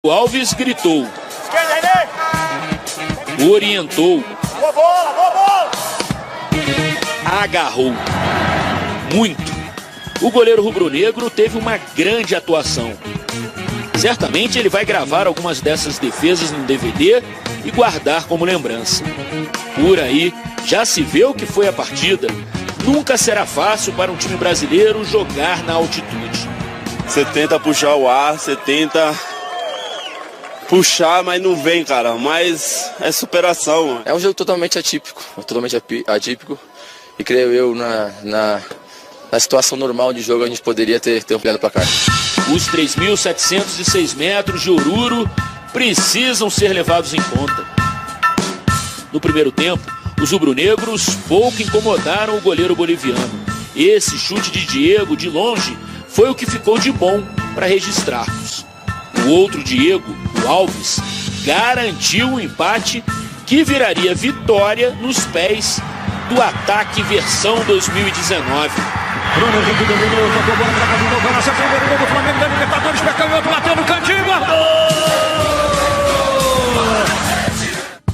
O Alves gritou, orientou, agarrou muito. O goleiro rubro-negro teve uma grande atuação. Certamente ele vai gravar algumas dessas defesas no DVD e guardar como lembrança. Por aí, já se vê o que foi a partida. Nunca será fácil para um time brasileiro jogar na altitude. Você tenta puxar o ar, você tenta puxar, mas não vem, cara. Mas é superação. É um jogo totalmente atípico, E creio eu, na situação normal de jogo, a gente poderia ter ampliado o placar. Os 3.706 metros de Oruro precisam ser levados em conta. No primeiro tempo, os rubro-negros pouco incomodaram o goleiro boliviano. Esse chute de Diego, de longe, foi o que ficou de bom para registrarmos. O outro Diego, o Alves, garantiu o empate que viraria vitória nos pés do ataque versão 2019. Bruno Henrique dominou, tocou bola para cá de novo, nossa primeiro gol do Flamengo da Libertadores, Becanhoto bateu no cantinho,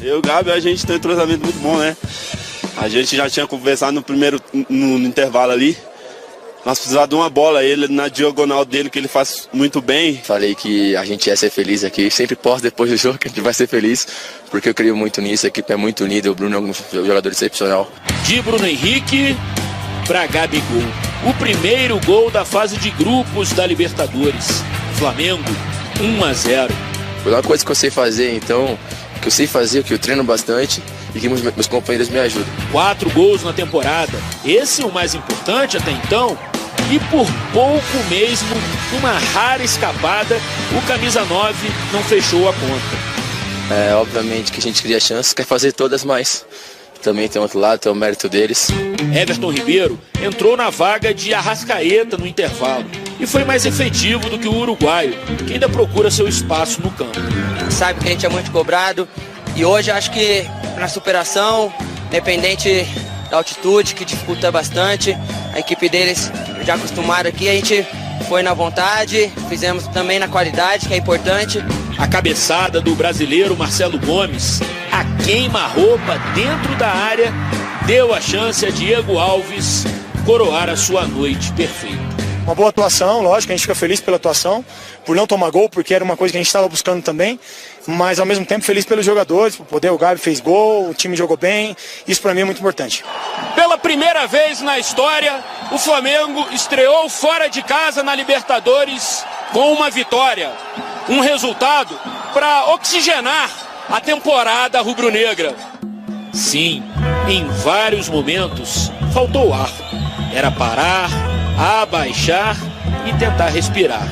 Eu e o Gabi, a gente tem um entrosamento muito bom, né? A gente já tinha conversado no intervalo ali. Nós precisávamos de uma bola, ele na diagonal dele, que ele faz muito bem. Falei que a gente ia ser feliz aqui, sempre posso depois do jogo que a gente vai ser feliz, porque eu creio muito nisso, a equipe é muito unida, o Bruno é um jogador excepcional. De Bruno Henrique para Gabigol, o primeiro gol da fase de grupos da Libertadores. Flamengo 1-0. Foi uma coisa que eu sei fazer, então, que eu treino bastante e que meus companheiros me ajudam. 4 gols na temporada, esse é o mais importante até então. E por pouco mesmo, numa rara escapada, o camisa 9 não fechou a conta. Obviamente que a gente cria chances, quer fazer todas, mas também tem outro lado, tem o mérito deles. Everton Ribeiro entrou na vaga de Arrascaeta no intervalo e foi mais efetivo do que o uruguaio, que ainda procura seu espaço no campo. Sabe que a gente é muito cobrado e hoje acho que na superação, independente da altitude, que dificulta bastante, a equipe deles já acostumaram aqui, a gente foi na vontade, fizemos também na qualidade, que é importante. A cabeçada do brasileiro Marcelo Gomes, a queima-roupa dentro da área, deu a chance a Diego Alves coroar a sua noite perfeita. Uma boa atuação, lógico, a gente fica feliz pela atuação, por não tomar gol, porque era uma coisa que a gente estava buscando também, mas ao mesmo tempo feliz pelos jogadores, por poder, o Gabi fez gol, o time jogou bem, isso para mim é muito importante. Pela primeira vez na história, o Flamengo estreou fora de casa na Libertadores com uma vitória, um resultado para oxigenar a temporada rubro-negra. Sim, em vários momentos faltou ar, era parar, abaixar e tentar respirar.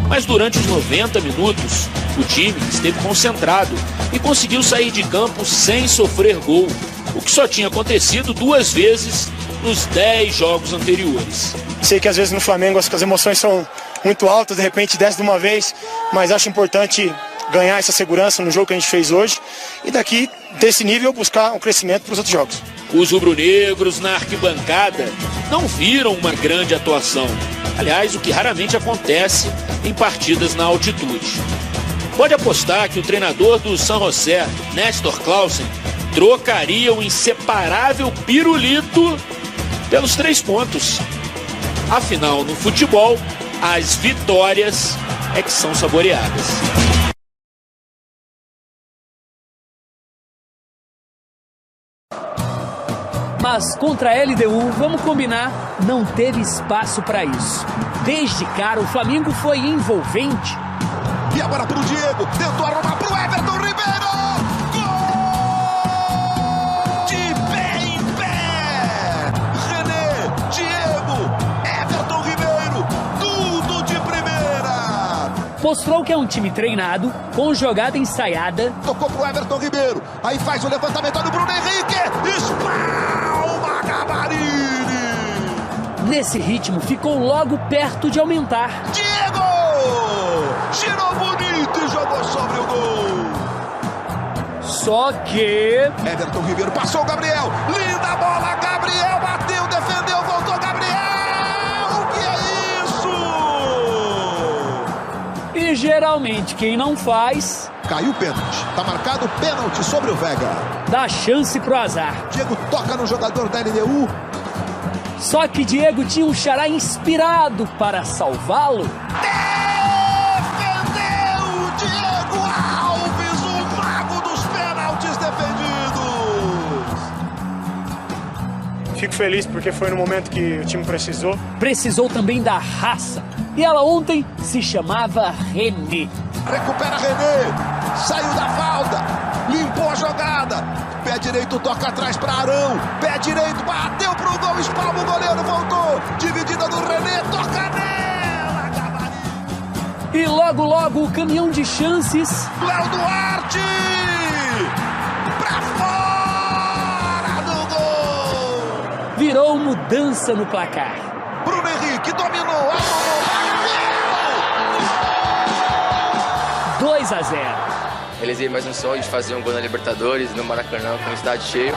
Mas durante os 90 minutos, o time esteve concentrado e conseguiu sair de campo sem sofrer gol, o que só tinha acontecido 2 vezes nos 10 jogos anteriores. Sei que às vezes no Flamengo as emoções são muito altas, de repente desce de uma vez, mas acho importante ganhar essa segurança no jogo que a gente fez hoje e daqui, desse nível, buscar um crescimento para os outros jogos. Os rubro-negros na arquibancada não viram uma grande atuação. Aliás, o que raramente acontece em partidas na altitude. Pode apostar que o treinador do San José, Néstor Clausen, trocaria o inseparável pirulito pelos 3 pontos. Afinal, no futebol, as vitórias é que são saboreadas. Mas contra a LDU, vamos combinar, não teve espaço para isso. Desde cara, o Flamengo foi envolvente. E agora pro Diego, tentou arrumar pro Everton Ribeiro! Gol! De pé em pé! René, Diego, Everton Ribeiro, tudo de primeira! Mostrou que é um time treinado, com jogada ensaiada. Tocou pro Everton Ribeiro, aí faz o levantamento do Bruno Henrique, espalma Gabarini! Nesse ritmo, ficou logo perto de aumentar. Diego! Girou bonito e jogou sobre o gol! Só que... Everton Ribeiro passou o Gabriel, linda bola, Gabriel bateu, defendeu, voltou, Gabriel! O que é isso? E geralmente quem não faz... Caiu o pênalti. Tá marcado pênalti sobre o Vega. Dá chance pro azar. Diego toca no jogador da LDU. Só que Diego tinha um xará inspirado para salvá-lo. Defendeu Diego Alves, o mago dos pênaltis defendidos. Fico feliz porque foi no momento que o time precisou. Precisou também da raça. E ela ontem se chamava René. Recupera René, saiu da falta, limpou a jogada. Pé direito toca atrás para Arão. Pé direito, bateu pro gol, espalma o goleiro, voltou. Dividida do René, toca nela, gabarito. E logo, logo, o caminhão de chances. Léo Duarte, pra fora do gol. Virou mudança no placar. Bruno Henrique dominou, arrumou, 2-0. Realizei mais um sonho de fazer um gol na Libertadores, no Maracanã, com o estádio cheio.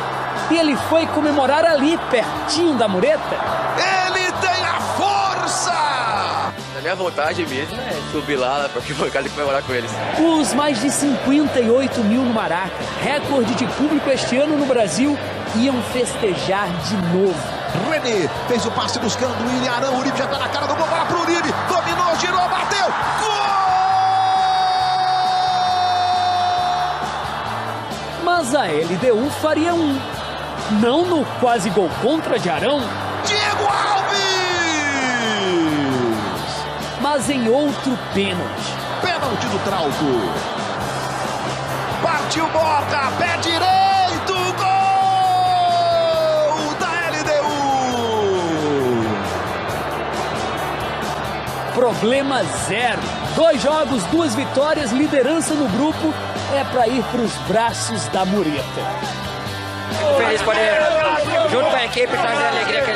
E ele foi comemorar ali, pertinho da mureta. Ele tem a força! A minha vontade mesmo é subir lá pra arquibancada e comemorar com eles. Os mais de 58 mil no Maraca, recorde de público este ano no Brasil, iam festejar de novo. René fez o passe buscando o William Arão. O Uribe já tá na cara do gol, bola pro Uribe. Dominou, girou, bateu. Gol! Mas a LDU faria um. Não no quase gol contra de Arão. Diego Alves! Mas em outro pênalti. Pênalti do Trauco. Partiu Boca, pé direito, gol da LDU. Problema zero. 2 jogos, 2 vitórias, liderança no grupo. É para ir para os braços da mureta. Fico feliz por poder, junto com a equipe, trazer a alegria que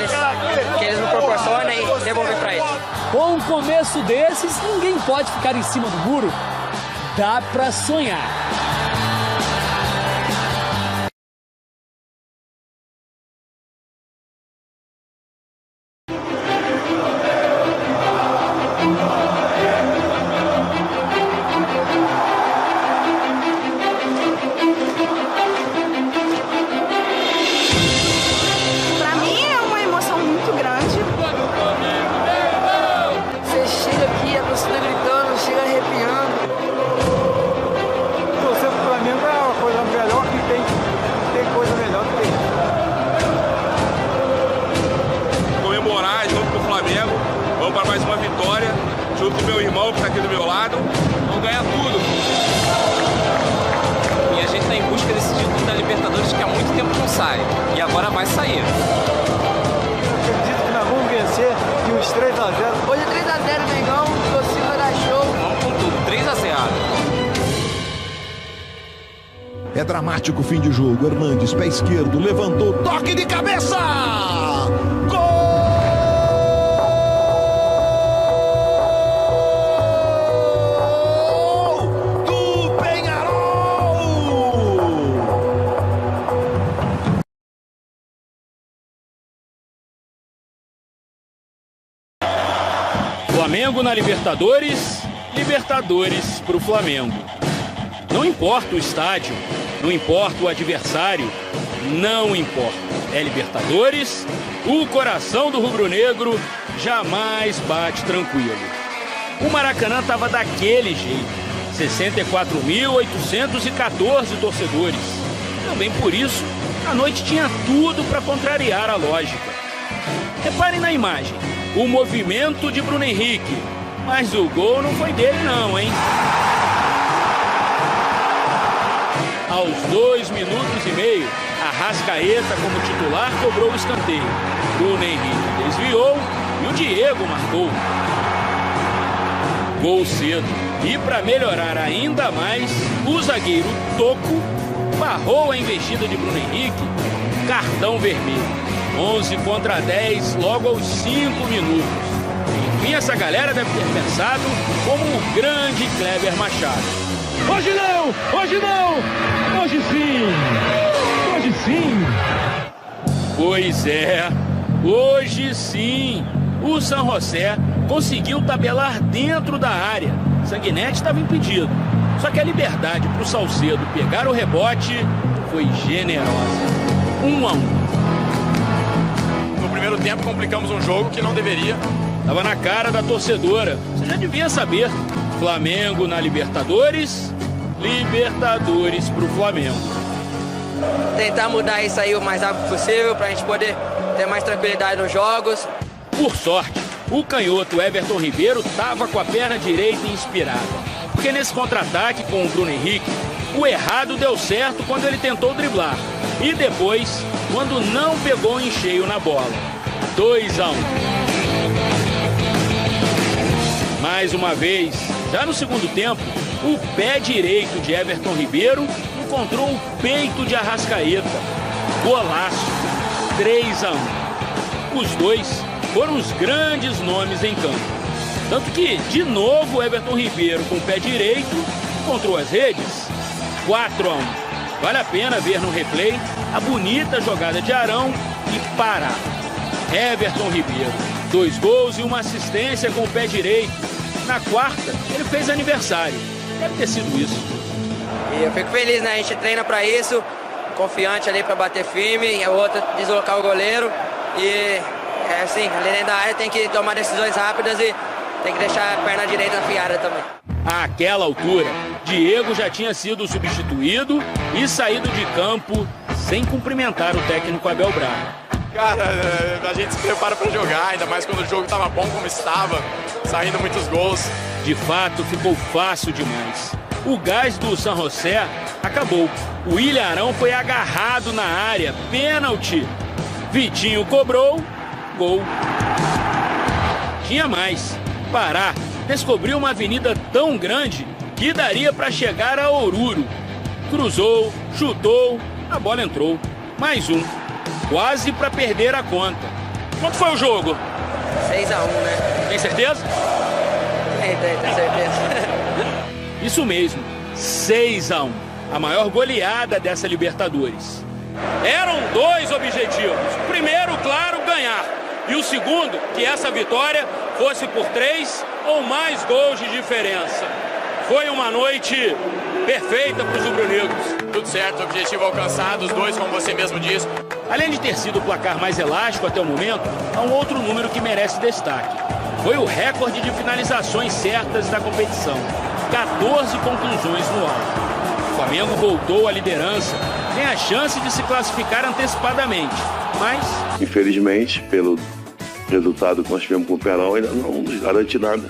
eles me proporcionam e devolver para eles. Com um começo desses, ninguém pode ficar em cima do muro. Dá para sonhar. Vamos para mais uma vitória, junto com meu irmão que está aqui do meu lado. Vamos ganhar tudo. E a gente está em busca desse título da Libertadores que há muito tempo não sai. E agora vai sair. Eu acredito que nós vamos vencer de uns 3-0. Hoje é 3-0, Mengão. Torcida vai dar show. Vamos com tudo, 3-0. É dramático o fim de jogo. Hernandes, pé esquerdo, levantou, toque de cabeça! Gol! Do Peñarol! Flamengo na Libertadores, Libertadores pro Flamengo. Não importa o estádio, não importa o adversário, não importa. É Libertadores, o coração do rubro-negro jamais bate tranquilo. O Maracanã estava daquele jeito, 64.814 torcedores. Também por isso, a noite tinha tudo para contrariar a lógica. Reparem na imagem, o movimento de Bruno Henrique, mas o gol não foi dele não, hein? Aos 2 minutos e meio, Arrascaeta, como titular, cobrou o escanteio. Bruno Henrique desviou e o Diego marcou. Gol cedo. E para melhorar ainda mais, o zagueiro Toco barrou a investida de Bruno Henrique. Cartão vermelho. 11 contra 10 logo aos 5 minutos. Enfim, essa galera deve ter pensado como o grande Kleber Machado. Hoje não! Hoje não! Hoje sim! Hoje sim! Pois é, hoje sim! O San José conseguiu tabelar dentro da área. Sanguinetti estava impedido. Só que a liberdade para o Salcedo pegar o rebote foi generosa. 1-1. No primeiro tempo complicamos um jogo que não deveria. Tava na cara da torcedora. Você já devia saber. Flamengo na Libertadores. Libertadores pro Flamengo. Tentar mudar isso aí o mais rápido possível pra gente poder ter mais tranquilidade nos jogos. Por sorte, o canhoto Everton Ribeiro estava com a perna direita inspirada. Porque nesse contra-ataque com o Bruno Henrique, o errado deu certo quando ele tentou driblar. E depois, quando não pegou em cheio na bola. 2-1. Mais uma vez, já no segundo tempo, o pé direito de Everton Ribeiro encontrou o peito de Arrascaeta. Golaço. 3-1. Os dois foram os grandes nomes em campo. Tanto que, de novo, Everton Ribeiro com o pé direito encontrou as redes. 4-1. Vale a pena ver no replay a bonita jogada de Arão e Pará. Everton Ribeiro, 2 gols e uma assistência com o pé direito. Na quarta, ele fez aniversário. Deve ter sido isso. E eu fico feliz, né? A gente treina pra isso, confiante ali pra bater firme, e a outra deslocar o goleiro. E assim, ali dentro da área tem que tomar decisões rápidas e tem que deixar a perna direita afiada também. Àquela altura, Diego já tinha sido substituído e saído de campo sem cumprimentar o técnico Abel Braga. Cara, a gente se prepara para jogar, ainda mais quando o jogo estava bom como estava, saindo muitos gols. De fato, ficou fácil demais. O gás do San José acabou. O William Arão foi agarrado na área, pênalti. Vitinho cobrou, gol. Tinha mais. Pará descobriu uma avenida tão grande que daria para chegar a Oruro. Cruzou, chutou, a bola entrou. Mais um. Quase para perder a conta. Quanto foi o jogo? 6-1, né? Tem certeza? Tem certeza. Isso mesmo, 6-1. A maior goleada dessa Libertadores. Eram 2 objetivos. O primeiro, claro, ganhar. E o segundo, que essa vitória fosse por 3 ou mais gols de diferença. Foi uma noite perfeita para os rubro-negros. Tudo certo, objetivo alcançado, os 2, como você mesmo disse. Além de ter sido o placar mais elástico até o momento, há um outro número que merece destaque. Foi o recorde de finalizações certas da competição. 14 conclusões no alvo. O Flamengo voltou à liderança, tem a chance de se classificar antecipadamente, mas... Infelizmente, pelo resultado que nós tivemos com o Perão, ainda não nos garante nada.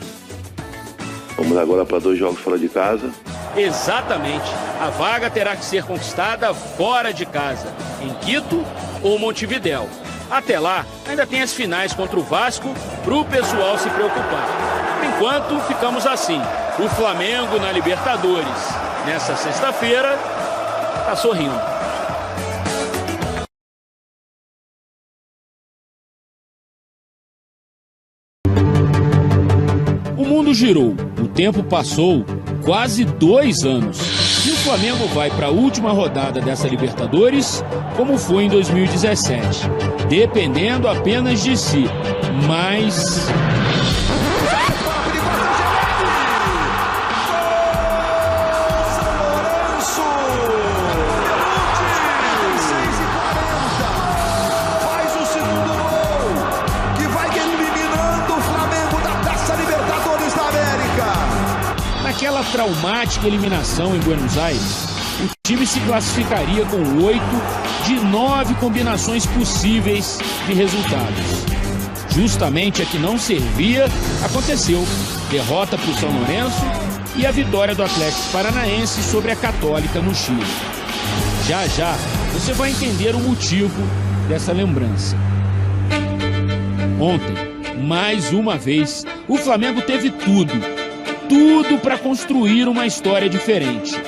Vamos agora para 2 jogos fora de casa. Exatamente. A vaga terá que ser conquistada fora de casa, em Quito ou Montevidéu. Até lá, ainda tem as finais contra o Vasco para o pessoal se preocupar. Por enquanto, ficamos assim. O Flamengo na Libertadores, nessa sexta-feira, está sorrindo. O mundo girou, o tempo passou, quase 2 anos. E o Flamengo vai para a última rodada dessa Libertadores, como foi em 2017, dependendo apenas de si. Mas... Naquela traumática eliminação em Buenos Aires, o time se classificaria com 8 de 9 combinações possíveis de resultados. Justamente a que não servia, aconteceu. Derrota para o São Lourenço e a vitória do Atlético Paranaense sobre a Católica no Chile. Já já você vai entender o motivo dessa lembrança. Ontem, mais uma vez, o Flamengo teve tudo para construir uma história diferente.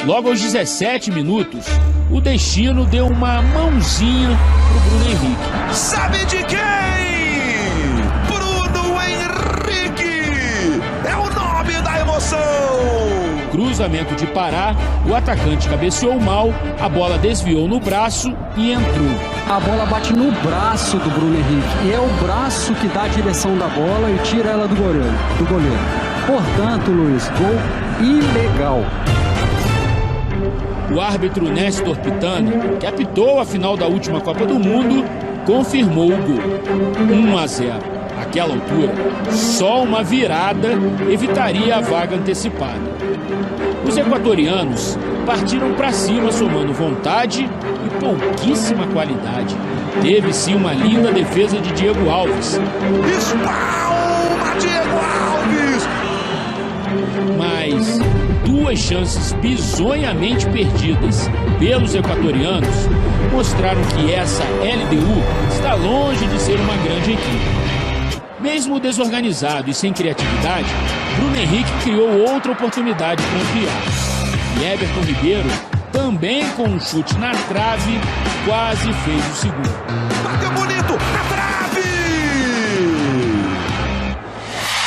Logo aos 17 minutos, o destino deu uma mãozinha pro Bruno Henrique. Sabe de quem? Bruno Henrique! É o nome da emoção! Cruzamento de Pará, o atacante cabeceou mal, a bola desviou no braço e entrou. A bola bate no braço do Bruno Henrique. E é o braço que dá a direção da bola e tira ela do goleiro. Portanto, Luiz, gol ilegal. O árbitro Néstor Pitana, que apitou a final da última Copa do Mundo, confirmou o gol. 1-0. Naquela altura, só uma virada evitaria a vaga antecipada. Os equatorianos partiram para cima somando vontade e pouquíssima qualidade. Teve sim uma linda defesa de Diego Alves. Espalma Diego Alves! Mas duas chances bizonhamente perdidas pelos equatorianos mostraram que essa LDU está longe de ser uma grande equipe. Mesmo desorganizado e sem criatividade, Bruno Henrique criou outra oportunidade para ampliar. E Everton Ribeiro, também com um chute na trave, quase fez o segundo. Bateu bonito, na trave!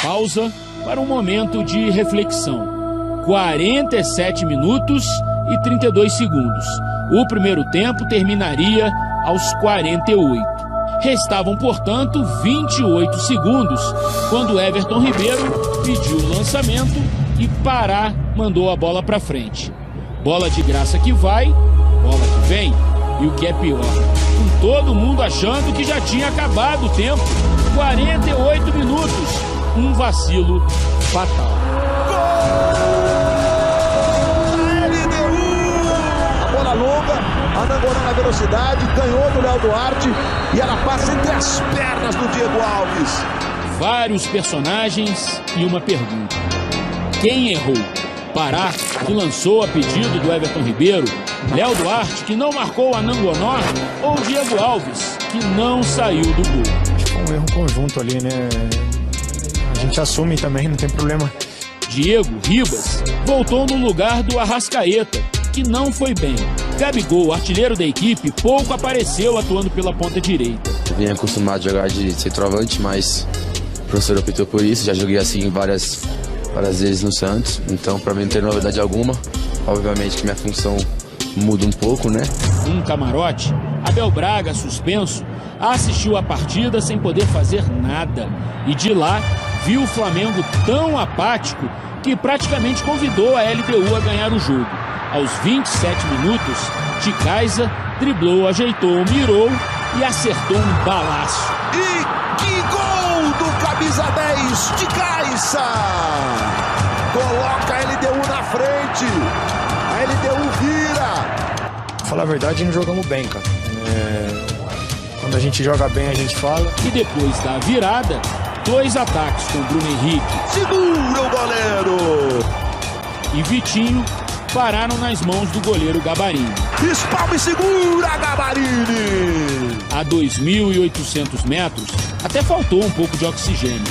Pausa para um momento de reflexão. 47 minutos e 32 segundos. O primeiro tempo terminaria aos 48. Restavam, portanto, 28 segundos, quando Everton Ribeiro pediu o lançamento e Pará mandou a bola para frente. Bola de graça que vai, bola que vem, e o que é pior, com todo mundo achando que já tinha acabado o tempo. 48 minutos, um vacilo fatal. Longa, Anangonó na velocidade, ganhou do Léo Duarte e ela passa entre as pernas do Diego Alves. Vários personagens e uma pergunta. Quem errou? Pará, que lançou a pedido do Everton Ribeiro, Léo Duarte, que não marcou Anangonó, ou Diego Alves, que não saiu do gol? Acho que foi um erro conjunto ali, né? A gente assume também, não tem problema. Diego Ribas voltou no lugar do Arrascaeta, que não foi bem. Gabigol, artilheiro da equipe, pouco apareceu atuando pela ponta direita. Eu vim acostumado a jogar de centroavante, mas o professor optou por isso. Já joguei assim várias vezes no Santos, então para mim não tem novidade alguma. Obviamente que minha função muda um pouco, né? Um camarote, Abel Braga, suspenso, assistiu a partida sem poder fazer nada. E de lá, viu o Flamengo tão apático que praticamente convidou a LDU a ganhar o jogo. Aos 27 minutos, Ticaiza driblou, ajeitou, mirou e acertou um balaço. E que gol do camisa 10, Ticaiza! Coloca a LDU na frente, a LDU vira. Pra falar a verdade, não jogamos bem, cara. Quando a gente joga bem, a gente fala. E depois da virada, 2 ataques com Bruno Henrique. Segura o goleiro! E Vitinho pararam nas mãos do goleiro Gabarini. Espalma e segura, Gabarini! A 2.800 metros, até faltou um pouco de oxigênio.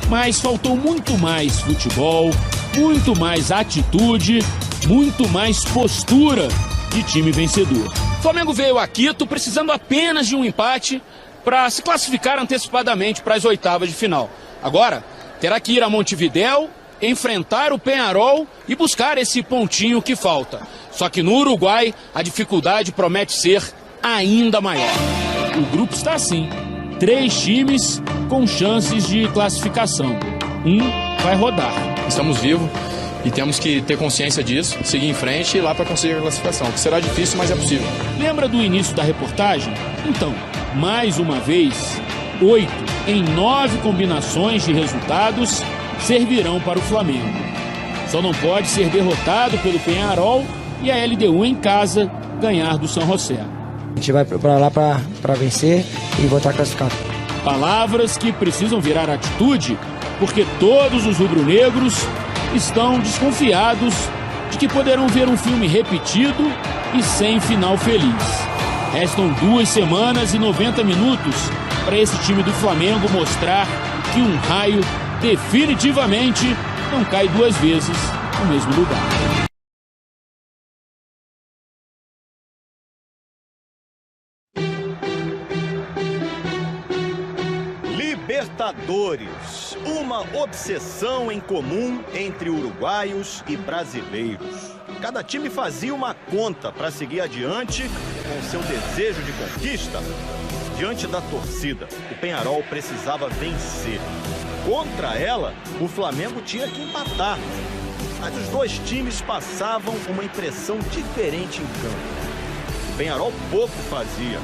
Mas faltou muito mais futebol, muito mais atitude, muito mais postura de time vencedor. O Flamengo veio a Quito precisando apenas de um empate para se classificar antecipadamente para as oitavas de final. Agora, terá que ir a Montevidéu, enfrentar o Peñarol e buscar esse pontinho que falta. Só que no Uruguai, a dificuldade promete ser ainda maior. O grupo está assim, 3 times com chances de classificação. Um vai rodar. Estamos vivos e temos que ter consciência disso, seguir em frente e ir lá para conseguir a classificação, que será difícil, mas é possível. Lembra do início da reportagem? Então, mais uma vez, 8 em 9 combinações de resultados servirão para o Flamengo. Só não pode ser derrotado pelo Peñarol e a LDU em casa ganhar do São José. A gente vai para lá para vencer e voltar classificado. Palavras que precisam virar atitude, porque todos os rubro-negros estão desconfiados de que poderão ver um filme repetido e sem final feliz. Restam 2 semanas e 90 minutos para esse time do Flamengo mostrar que um raio definitivamente não cai 2 vezes no mesmo lugar. Libertadores, uma obsessão em comum entre uruguaios e brasileiros. Cada time fazia uma conta para seguir adiante com seu desejo de conquista. Diante da torcida, o Peñarol precisava vencer. Contra ela, o Flamengo tinha que empatar. Mas os dois times passavam uma impressão diferente em campo. O Peñarol pouco fazia.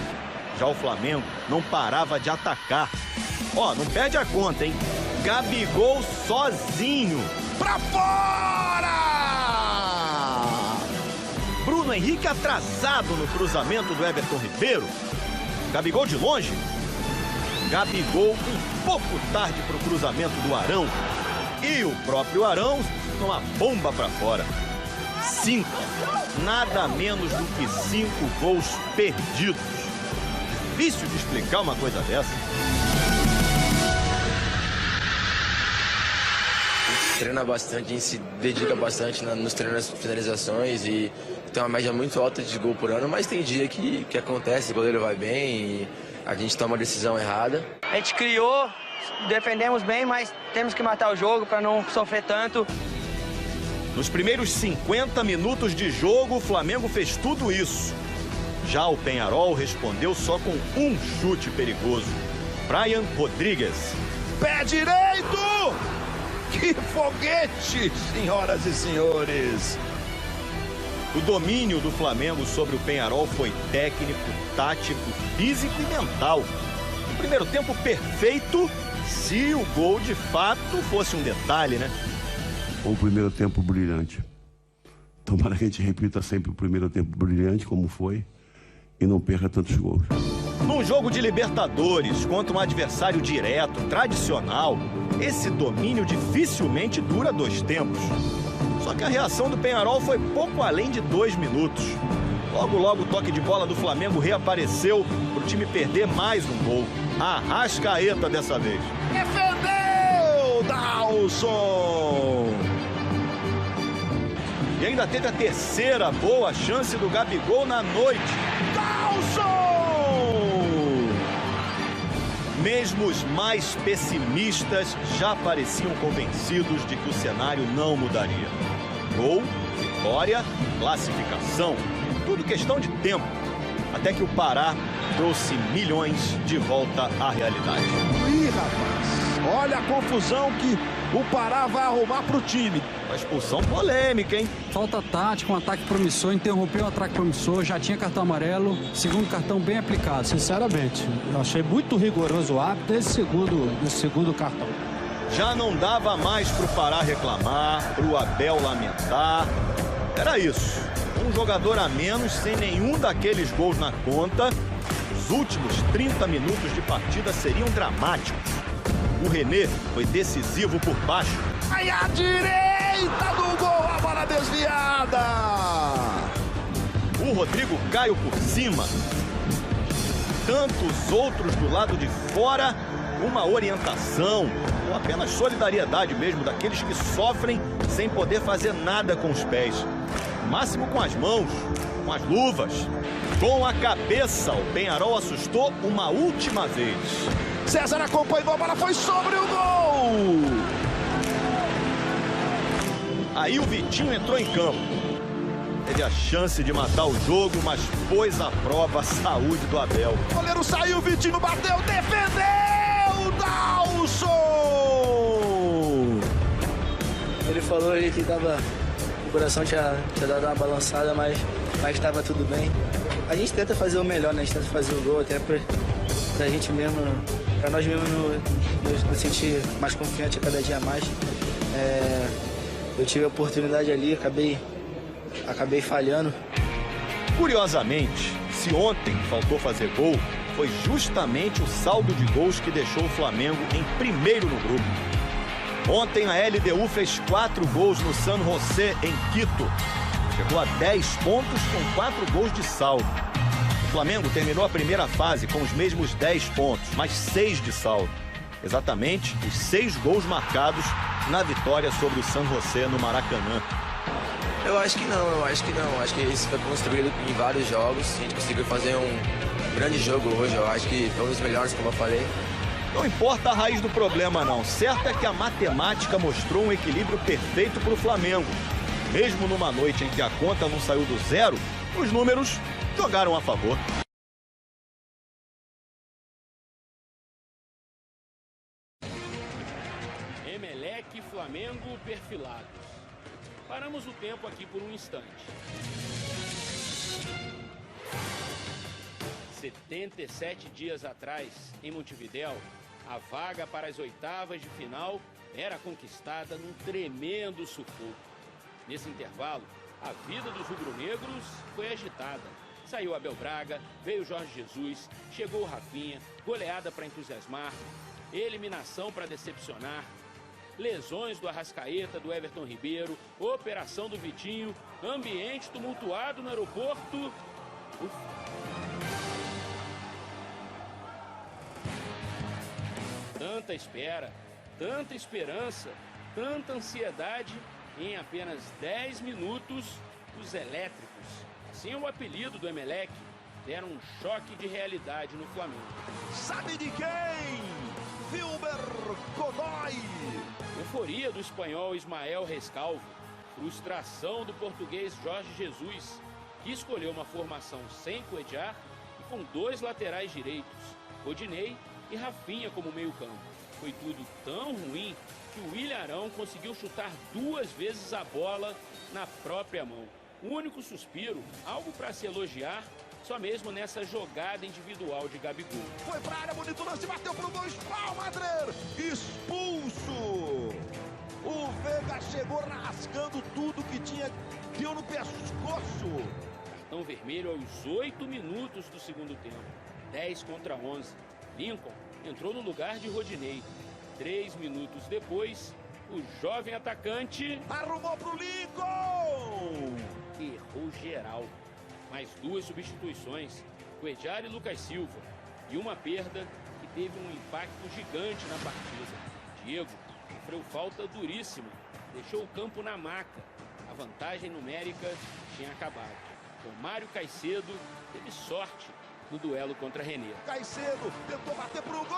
Já o Flamengo não parava de atacar. Ó, não perde a conta, hein? Gabigol sozinho. Pra fora! Bruno Henrique atrasado no cruzamento do Everton Ribeiro. Gabigol de longe. Gabigol um pouco tarde pro cruzamento do Arão. E o próprio Arão uma bomba pra fora. 5. Nada menos do que 5 gols perdidos. Difícil de explicar uma coisa dessa. Treina bastante, a gente se dedica bastante nos treinos, nas finalizações e tem uma média muito alta de gol por ano, mas tem dia que acontece, o goleiro vai bem e a gente toma uma decisão errada. A gente criou, defendemos bem, mas temos que matar o jogo para não sofrer tanto. Nos primeiros 50 minutos de jogo, o Flamengo fez tudo isso. Já o Peñarol respondeu só com um chute perigoso. Brian Rodrigues. Pé direito! Que foguete, senhoras e senhores! O domínio do Flamengo sobre o Peñarol foi técnico, tático, físico e mental. O primeiro tempo perfeito, se o gol de fato fosse um detalhe, né? Um primeiro tempo brilhante. Tomara que a gente repita sempre o primeiro tempo brilhante, como foi, e não perca tantos gols. Num jogo de Libertadores, contra um adversário direto, tradicional, esse domínio dificilmente dura 2 tempos. Só que a reação do Peñarol foi pouco além de 2 minutos. Logo, logo, o toque de bola do Flamengo reapareceu para o time perder mais um gol. Arrascaeta dessa vez. Defendeu, Dalson! E ainda teve a terceira boa chance do Gabigol na noite. Dalson! Mesmo os mais pessimistas já pareciam convencidos de que o cenário não mudaria. Gol, vitória, classificação, tudo questão de tempo. Até que o Pará trouxe milhões de volta à realidade. Ih, rapaz, olha a confusão que o Pará vai arrumar pro time. Uma expulsão polêmica, hein? Falta tática, um ataque promissor, interrompeu o ataque promissor, já tinha cartão amarelo, segundo cartão bem aplicado. Sinceramente, eu achei muito rigoroso o árbitro nesse segundo cartão. Já não dava mais pro Pará reclamar, pro Abel lamentar. Era isso, um jogador a menos, sem nenhum daqueles gols na conta. Os últimos 30 minutos de partida seriam dramáticos. O René foi decisivo por baixo. Aí à direita do gol, a bola desviada. O Rodrigo Caio por cima. Tantos outros do lado de fora, uma orientação, ou apenas solidariedade mesmo daqueles que sofrem sem poder fazer nada com os pés. No máximo com as mãos, com as luvas. Com a cabeça, o Peñarol assustou uma última vez. César acompanhou, a bola foi sobre o gol! Aí o Vitinho entrou em campo. Teve a chance de matar o jogo, mas pôs à prova a saúde do Abel. O goleiro saiu, o Vitinho bateu, defendeu! Dalson! Ele falou ali que tava... O coração tinha dado uma balançada, mas estava tudo bem. A gente tenta fazer o melhor, né? A gente tenta fazer o gol até pra gente mesmo, pra nós mesmos nos sentir mais confiante a cada dia mais. Eu tive a oportunidade ali, acabei falhando. Curiosamente, se ontem faltou fazer gol, foi justamente o saldo de gols que deixou o Flamengo em primeiro no grupo. Ontem a LDU fez 4 gols no San José, em Quito. Chegou a 10 pontos com 4 gols de saldo. O Flamengo terminou a primeira fase com os mesmos 10 pontos, mas 6 de saldo. Exatamente os 6 gols marcados na vitória sobre o San José no Maracanã. Eu acho que não. Acho que isso foi construído em vários jogos. A gente conseguiu fazer um grande jogo hoje. Eu acho que foi um dos melhores, como eu falei. Não importa a raiz do problema, não. Certo é que a matemática mostrou um equilíbrio perfeito para o Flamengo. Mesmo numa noite em que a conta não saiu do zero, os números jogaram a favor. Emelec e Flamengo perfilados. Paramos o tempo aqui por um instante. 77 dias atrás, em Montevidéu, a vaga para as oitavas de final era conquistada num tremendo sufoco. Nesse intervalo, a vida dos rubro-negros foi agitada. Saiu Abel Braga, veio Jorge Jesus, chegou o Rafinha, goleada para entusiasmar, eliminação para decepcionar, lesões do Arrascaeta, do Everton Ribeiro, operação do Vitinho, ambiente tumultuado no aeroporto. Tanta espera, tanta esperança, tanta ansiedade, em apenas 10 minutos, os elétricos, assim é o apelido do Emelec, deram um choque de realidade no Flamengo. Sabe de quem? Wilber Godoy! Euforia do espanhol Ismael Rescalvo, frustração do português Jorge Jesus, que escolheu uma formação sem Cuéllar e com 2 laterais direitos, Rodinei e Rafinha como meio-campo. Foi tudo tão ruim que o Ilharão conseguiu chutar 2 vezes a bola na própria mão. O único suspiro, algo para se elogiar, só mesmo nessa jogada individual de Gabigol. Foi pra área, bonito lance, bateu pro gol, Madrer, expulso! O Veiga chegou rasgando tudo que tinha, deu no pescoço. Cartão vermelho aos 8 minutos do segundo tempo, 10 contra 11. Lincoln entrou no lugar de Rodinei. 3 minutos depois, o jovem atacante arrumou pro Lincoln! Errou geral. Mais 2 substituições, Cuéllar e Lucas Silva. E uma perda que teve um impacto gigante na partida. Diego sofreu falta duríssima, deixou o campo na maca. A vantagem numérica tinha acabado. Mário Caicedo teve sorte no duelo contra René. Caicedo tentou bater pro gol!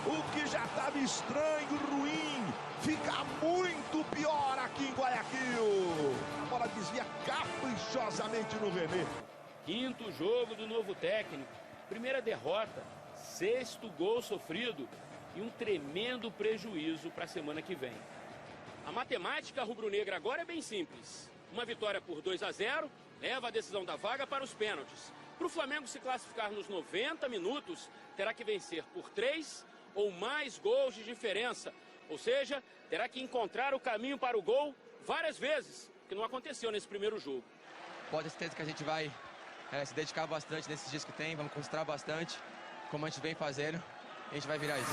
O que já estava estranho, ruim, fica muito pior aqui em Guayaquil. A bola desvia caprichosamente no René. 5º jogo do novo técnico, primeira derrota, 6º gol sofrido e um tremendo prejuízo para a semana que vem. A matemática rubro-negra agora é bem simples. Uma vitória por 2-0 leva a decisão da vaga para os pênaltis. Para o Flamengo se classificar nos 90 minutos, terá que vencer por 3 ou mais gols de diferença. Ou seja, terá que encontrar o caminho para o gol várias vezes, que não aconteceu nesse primeiro jogo. Pode ter certeza que a gente vai se dedicar bastante nesses dias que tem, vamos concentrar bastante, como a gente vem fazendo, a gente vai virar isso.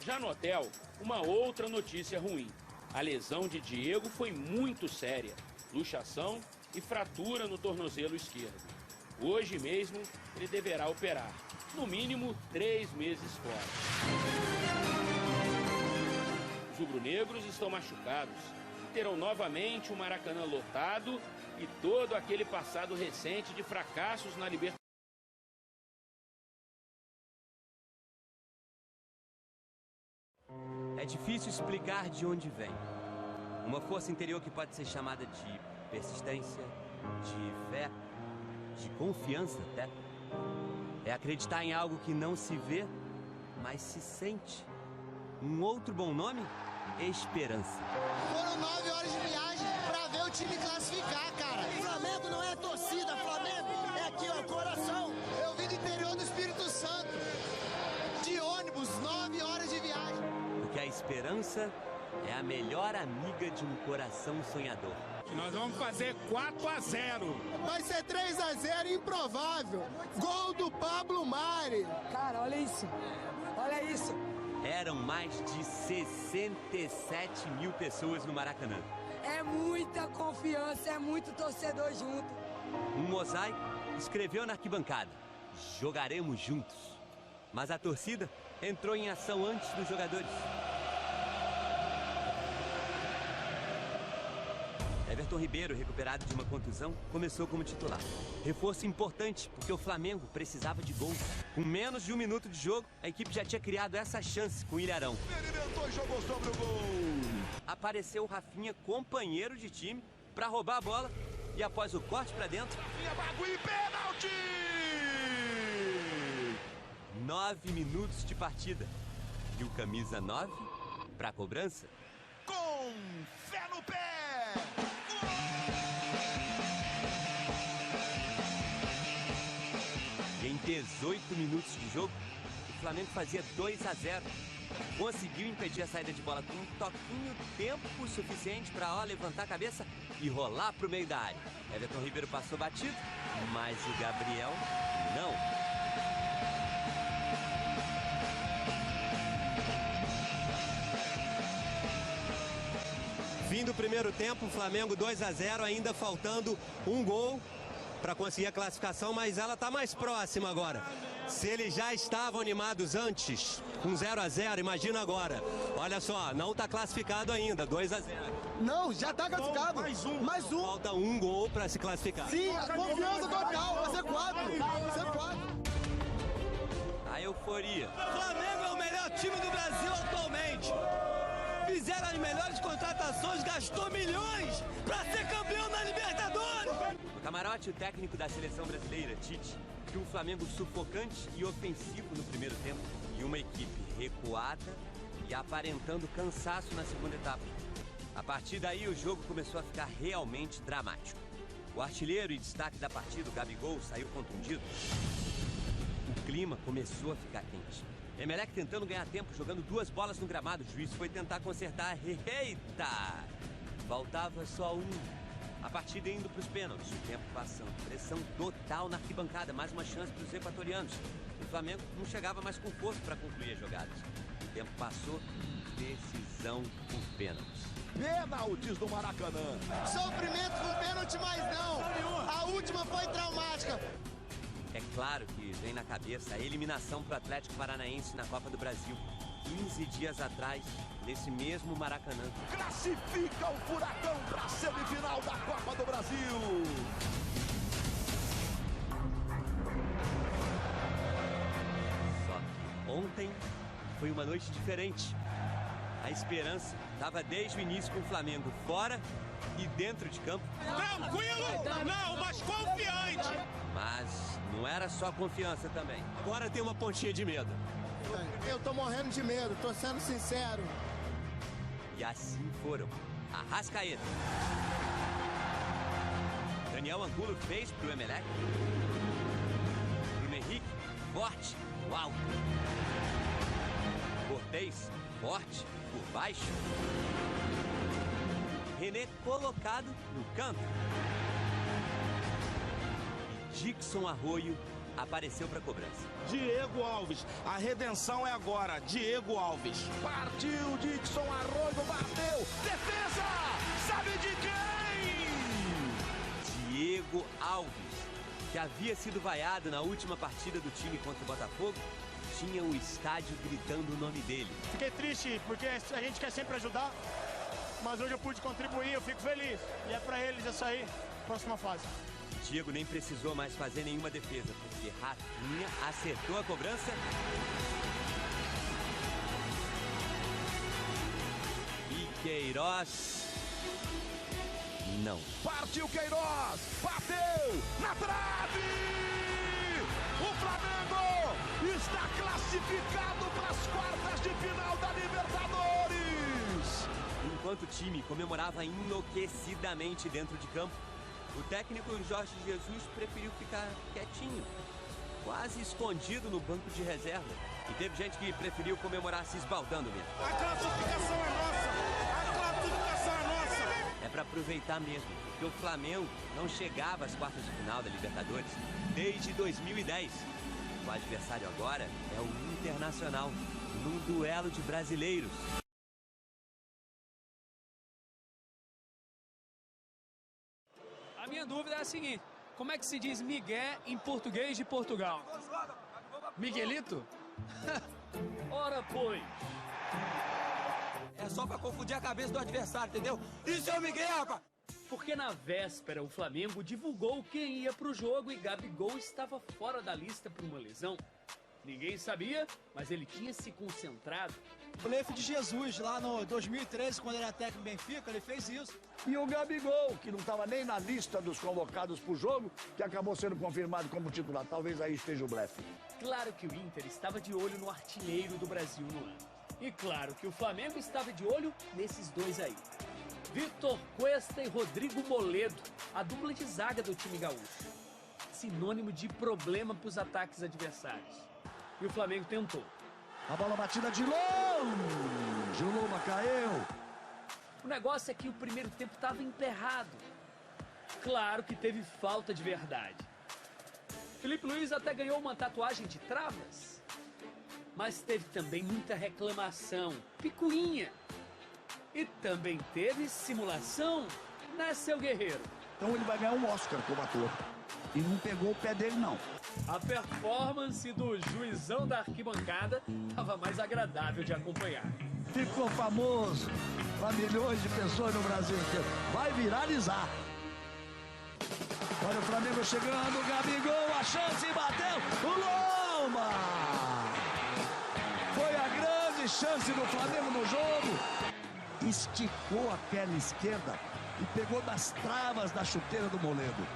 Já no hotel, uma outra notícia ruim. A lesão de Diego foi muito séria. Luxação e fratura no tornozelo esquerdo. Hoje mesmo, ele deverá operar. No mínimo, 3 meses fora. Os rubro-negros estão machucados. Terão novamente o Maracanã lotado e todo aquele passado recente de fracassos na Libertadores. É difícil explicar de onde vem. Uma força interior que pode ser chamada de persistência, de fé, de confiança até. É acreditar em algo que não se vê, mas se sente. Um outro bom nome? Esperança. Foram 9 horas de viagem pra ver o time classificar, cara. Flamengo não é torcida, Flamengo é aqui, ó, coração. Eu vim do interior do Espírito Santo, de ônibus, 9 horas de viagem. Porque a esperança é a melhor amiga de um coração sonhador. Nós vamos fazer 4-0. Vai ser 3-0, improvável. Gol do Pablo Mari. Cara, olha isso. Olha isso. Eram mais de 67 mil pessoas no Maracanã. É muita confiança, é muito torcedor junto. Um mosaico escreveu na arquibancada: jogaremos juntos. Mas a torcida entrou em ação antes dos jogadores. Everton Ribeiro, recuperado de uma contusão, começou como titular. Reforço importante, porque o Flamengo precisava de gols. Com menos de 1 minuto de jogo, a equipe já tinha criado essa chance com o Ilharão. Ele inventou e jogou sobre o gol. apareceu o Rafinha, companheiro de time, para roubar a bola e após o corte para dentro... Rafinha Bagui, pênalti! 9 minutos de partida. E o camisa 9 para a cobrança. Com fé no pé! E em 18 minutos de jogo, o Flamengo fazia 2-0. Conseguiu impedir a saída de bola com um toquinho, tempo suficiente para levantar a cabeça e rolar para o meio da área. Everton Ribeiro passou batido, mas o Gabriel não. Fim do primeiro tempo, o Flamengo 2-0, ainda faltando um gol para conseguir a classificação, mas ela está mais próxima agora. Se eles já estavam animados antes, com 0-0, imagina agora. Olha só, não está classificado ainda, 2-0. Não, já está classificado. Mais um. Falta um gol para se classificar. Sim, a confiança total, vai ser 4. Vai ser 4. A euforia. O Flamengo é o melhor time do Brasil atualmente. Fizeram as melhores contratações, gastou milhões para ser campeão da Libertadores. No camarote, o técnico da seleção brasileira, Tite, viu um Flamengo sufocante e ofensivo no primeiro tempo e uma equipe recuada e aparentando cansaço na segunda etapa. A partir daí, o jogo começou a ficar realmente dramático. O artilheiro e destaque da partida, o Gabigol, saiu contundido. O clima começou a ficar quente. Emelec tentando ganhar tempo, jogando 2 bolas no gramado. O juiz foi tentar consertar. Eita! Faltava só um. A partida indo para os pênaltis. O tempo passando. Pressão total na arquibancada. Mais uma chance para os equatorianos. O Flamengo não chegava mais com força para concluir as jogadas. O tempo passou. Decisão por pênaltis. Pênaltis do Maracanã. Sofrimento com pênalti, mas não. A última foi traumática. É claro que vem na cabeça a eliminação para o Atlético Paranaense na Copa do Brasil. 15 dias atrás, nesse mesmo Maracanã. Classifica o Furacão para a semifinal da Copa do Brasil. Só que ontem foi uma noite diferente. A esperança estava desde o início com o Flamengo fora e dentro de campo. Tranquilo? Não, mas confiante. Mas não era só confiança também. Agora tem uma pontinha de medo. Eu tô morrendo de medo, tô sendo sincero. E assim foram. Arrascaeta. Daniel Angulo fez pro Emelec. Bruno Henrique, forte, no alto. Cortez, forte, por baixo. René colocado no canto. E Dixon Arroio apareceu para cobrança. Diego Alves, a redenção é agora. Diego Alves. Partiu, Dixon Arroio, bateu. Defesa! Sabe de quem? Diego Alves, que havia sido vaiado na última partida do time contra o Botafogo, tinha o estádio gritando o nome dele. Fiquei triste porque a gente quer sempre ajudar, mas hoje eu pude contribuir, eu fico feliz. E é pra eles essa aí, próxima fase. Diego nem precisou mais fazer nenhuma defesa, porque Rafinha acertou a cobrança. E Queiroz... não. Partiu Queiroz, bateu na trave! O Flamengo está classificado para as quartas de final da Libertadores! Enquanto o time comemorava enlouquecidamente dentro de campo, o técnico Jorge Jesus preferiu ficar quietinho, quase escondido no banco de reserva. E teve gente que preferiu comemorar se esbaldando mesmo. A classificação é nossa! A classificação é nossa! É para aproveitar mesmo, porque o Flamengo não chegava às quartas de final da Libertadores desde 2010. O adversário agora é o Internacional, num duelo de brasileiros. A minha dúvida é a seguinte: como é que se diz Miguel em português de Portugal? Miguelito? Ora, pois. É só pra confundir a cabeça do adversário, entendeu? Isso é o Miguel, rapaz! Porque na véspera o Flamengo divulgou quem ia pro jogo e Gabigol estava fora da lista por uma lesão. Ninguém sabia, mas ele tinha se concentrado O Leif de Jesus, lá no 2013, quando ele era técnico do Benfica, ele fez isso. E o Gabigol, que não estava nem na lista dos convocados para o jogo, que acabou sendo confirmado como titular. Talvez aí esteja o blefe. Claro que o Inter estava de olho no artilheiro do Brasil no ano. E claro que o Flamengo estava de olho nesses dois aí. Vitor Cuesta e Rodrigo Moledo, a dupla de zaga do time gaúcho. Sinônimo de problema para os ataques adversários. E o Flamengo tentou. A bola batida de longe, o Luma caiu. O negócio é que o primeiro tempo estava emperrado. Claro que teve falta de verdade. Felipe Luiz até ganhou uma tatuagem de travas. Mas teve também muita reclamação, picuinha. E também teve simulação, né, seu guerreiro? Então ele vai ganhar um Oscar como ator. E não pegou o pé dele, não. A performance do juizão da arquibancada estava mais agradável de acompanhar. Ficou famoso para milhões de pessoas no Brasil inteiro. Vai viralizar. Olha o Flamengo chegando, o Gabigol, a chance, bateu, o Loma! Foi a grande chance do Flamengo no jogo. Esticou a perna esquerda e pegou das travas da chuteira do Moledo.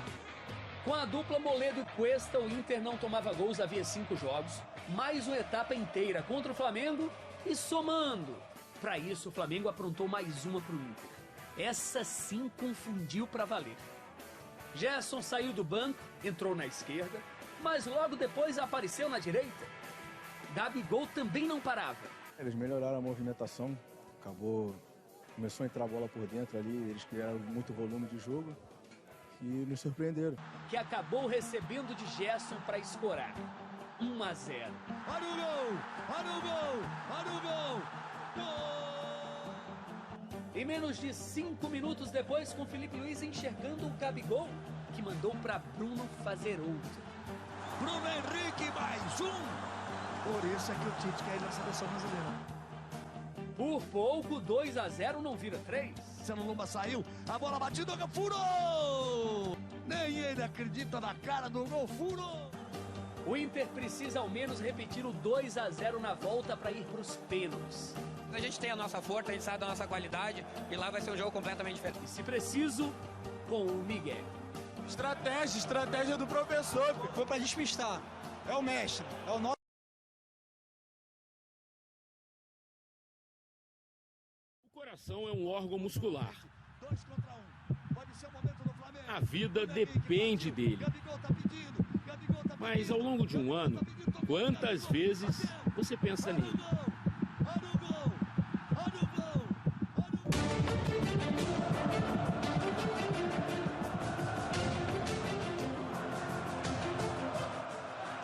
Com a dupla Moledo e Cuesta, o Inter não tomava gols havia 5 jogos, mais uma etapa inteira contra o Flamengo e somando. Para isso, o Flamengo aprontou mais uma para o Inter. Essa sim confundiu para valer. Gerson saiu do banco, entrou na esquerda, mas logo depois apareceu na direita. Gabigol também não parava. Eles melhoraram a movimentação, começou a entrar a bola por dentro ali, eles criaram muito volume de jogo. E nos surpreenderam. Que acabou recebendo de Gerson para escorar. 1-0. Olha o gol! Olha o gol! Olha o gol! Gol! E menos de 5 minutos depois, com Felipe Luiz enxergando o Gabigol, que mandou para Bruno fazer outro. Bruno Henrique, mais um! Por isso é que o Tite quer ir na seleção brasileira. Por pouco, 2-0 não vira 3. Marcelo Luma saiu, a bola batida, furou! Nem ele acredita na cara do gol, furou! O Inter precisa ao menos repetir o 2-0 na volta para ir para os pênaltis. A gente tem a nossa força, a gente sabe da nossa qualidade e lá vai ser um jogo completamente diferente. E se preciso, com o Miguel. Estratégia do professor. Foi para despistar. É o mestre, é o nosso. O coração é um órgão muscular. 2 contra 1. Pode ser o momento do Flamengo. A vida depende dele. Mas ao longo de um ano, quantas vezes você pensa nele?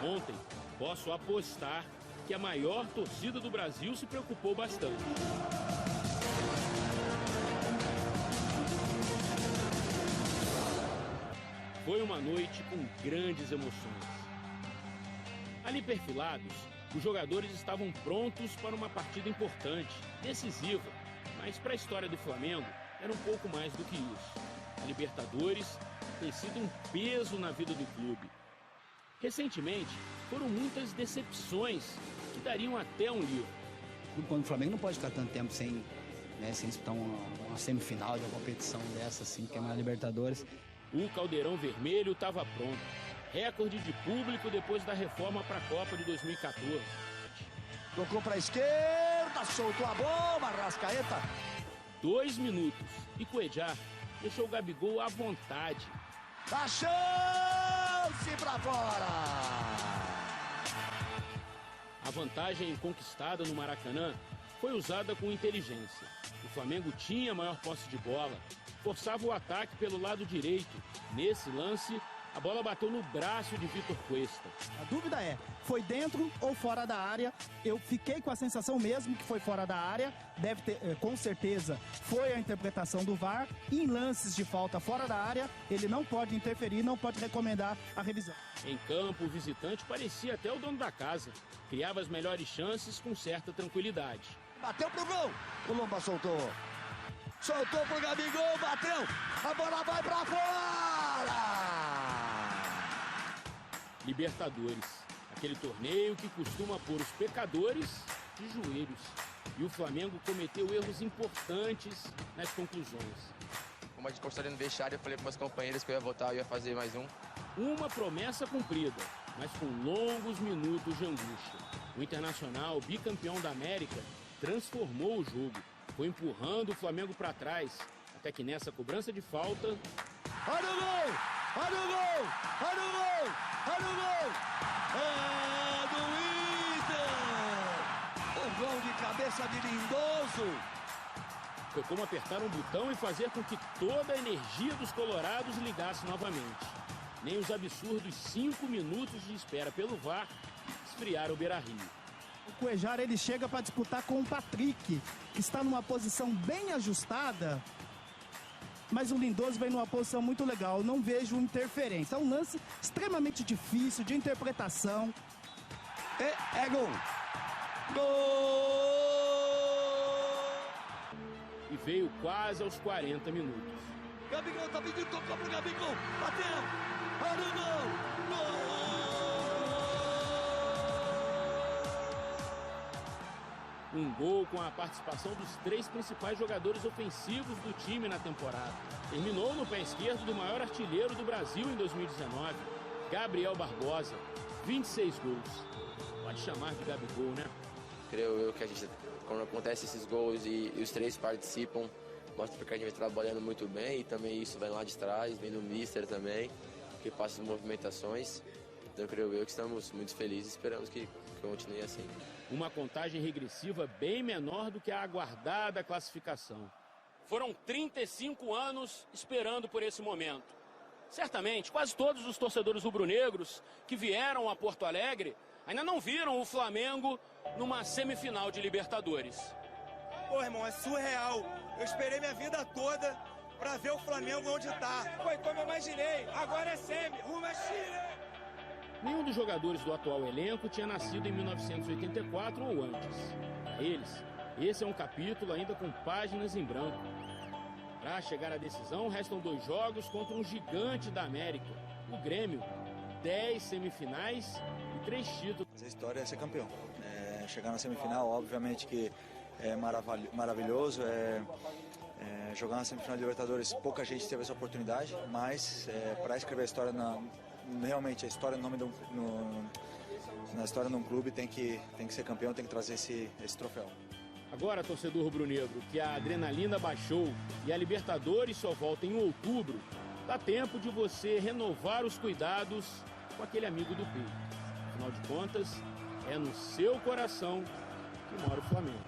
Ontem, posso apostar que a maior torcida do Brasil se preocupou bastante. Foi uma noite com grandes emoções. Ali perfilados, os jogadores estavam prontos para uma partida importante, decisiva, mas para a história do Flamengo era um pouco mais do que isso. A Libertadores tem sido um peso na vida do clube. Recentemente, foram muitas decepções que dariam até um livro. Quando o Flamengo não pode ficar tanto tempo sem disputar uma semifinal de uma competição dessa, assim, que é uma Libertadores. O Caldeirão Vermelho estava pronto. Recorde de público depois da reforma para a Copa de 2014. Tocou para a esquerda, soltou a bomba, Arrascaeta. 2 minutos e Cuéllar deixou o Gabigol à vontade. A chance para fora! A vantagem conquistada no Maracanã foi usada com inteligência. O Flamengo tinha maior posse de bola, forçava o ataque pelo lado direito. Nesse lance, a bola bateu no braço de Vitor Cuesta. A dúvida é, foi dentro ou fora da área? Eu fiquei com a sensação mesmo que foi fora da área. Deve ter, com certeza, foi a interpretação do VAR. Em lances de falta fora da área, ele não pode interferir, não pode recomendar a revisão. Em campo, o visitante parecia até o dono da casa. Criava as melhores chances com certa tranquilidade. Bateu pro gol, o Lomba soltou. Soltou pro Gabigol, bateu, a bola vai pra fora! Libertadores, aquele torneio que costuma pôr os pecadores de joelhos. e o Flamengo cometeu erros importantes nas conclusões. Como a gente conversou ali no vestiário, eu falei para meus companheiros que eu ia voltar e ia fazer mais um. Uma promessa cumprida, mas com longos minutos de angústia. O Internacional, bicampeão da América, transformou o jogo. Foi empurrando o Flamengo para trás, até que nessa cobrança de falta... Olha o gol! Olha o gol! Olha o gol! Olha o gol! É do Inter! O gol de cabeça de Lindoso! Foi como apertar um botão e fazer com que toda a energia dos colorados ligasse novamente. Nem os absurdos 5 minutos de espera pelo VAR esfriaram o Beira-Rio. O Cuéllar, ele chega para disputar com o Patrick, que está numa posição bem ajustada, mas o Lindoso vem numa posição muito legal. Eu não vejo interferência. É um lance extremamente difícil de interpretação. É gol! Gol! E veio quase aos 40 minutos. Gabigol tá pedindo, tocou pro Gabigol, bateu, olha o gol! Um gol com a participação dos 3 principais jogadores ofensivos do time na temporada. Terminou no pé esquerdo do maior artilheiro do Brasil em 2019, Gabriel Barbosa, 26 gols. Pode chamar de Gabigol, né? Creio eu que a gente, quando acontece esses gols e os 3 participam, mostra que a gente vem trabalhando muito bem, e também isso vem lá de trás, vem do Mister também, que passa as movimentações. Então creio eu que estamos muito felizes e esperamos que continue assim. Uma contagem regressiva bem menor do que a aguardada classificação. Foram 35 anos esperando por esse momento. Certamente, quase todos os torcedores rubro-negros que vieram a Porto Alegre ainda não viram o Flamengo numa semifinal de Libertadores. Pô, irmão, é surreal. Eu esperei minha vida toda pra ver o Flamengo onde tá. Foi como eu imaginei. Agora é semi, rumo a Chile. Nenhum dos jogadores do atual elenco tinha nascido em 1984 ou antes. Para eles, esse é um capítulo ainda com páginas em branco. Para chegar à decisão, restam 2 jogos contra um gigante da América, o Grêmio. 10 semifinais e 3 títulos. A história é ser campeão. Chegar na semifinal, obviamente que é maravilhoso. Jogar na semifinal de Libertadores, pouca gente teve essa oportunidade, mas para escrever a história, realmente a história na história de um clube tem que ser campeão, tem que trazer esse troféu. Agora, torcedor rubro-negro, que a adrenalina baixou e a Libertadores só volta em outubro, dá tempo de você renovar os cuidados com aquele amigo do peito. Afinal de contas, é no seu coração que mora o Flamengo.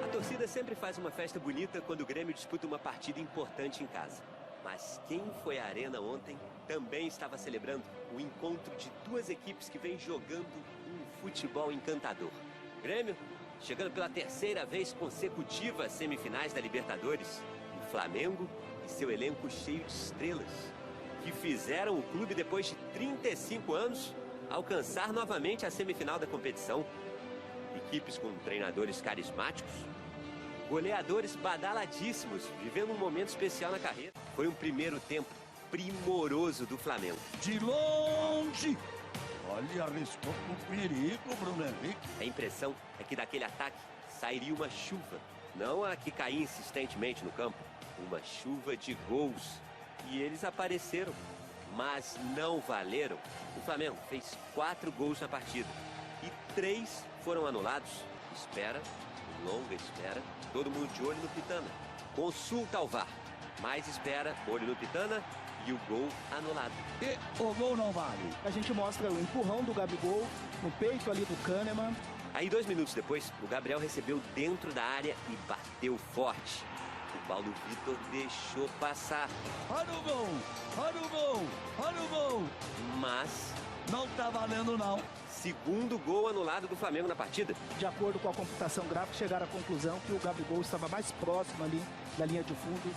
A torcida sempre faz uma festa bonita quando o Grêmio disputa uma partida importante em casa. Mas quem foi à arena ontem também estava celebrando o encontro de 2 equipes que vêm jogando um futebol encantador. Grêmio, chegando pela 3ª vez consecutiva às semifinais da Libertadores. O Flamengo e seu elenco cheio de estrelas, que fizeram o clube, depois de 35 anos, alcançar novamente a semifinal da competição. Equipes com treinadores carismáticos, goleadores badaladíssimos, vivendo um momento especial na carreira. Foi um primeiro tempo primoroso do Flamengo. De longe! Olha, arriscou com perigo, Bruno Henrique. A impressão é que daquele ataque sairia uma chuva. Não a que caía insistentemente no campo. Uma chuva de gols. E eles apareceram, mas não valeram. O Flamengo fez 4 gols na partida. E 3 foram anulados. Espera, longa espera. Todo mundo de olho no Pitana. Consulta ao VAR. Mais espera, olho no Pitana e o gol anulado. E o gol não vale. A gente mostra o empurrão do Gabigol no peito ali do Kahneman. Aí 2 minutos depois, o Gabriel recebeu dentro da área e bateu forte. O Paulo Vitor deixou passar. Olha o gol! Olha o gol! Olha o gol! Mas não tá valendo não. Segundo gol anulado do Flamengo na partida. De acordo com a computação gráfica, chegaram à conclusão que o Gabigol estava mais próximo ali da linha de fundo.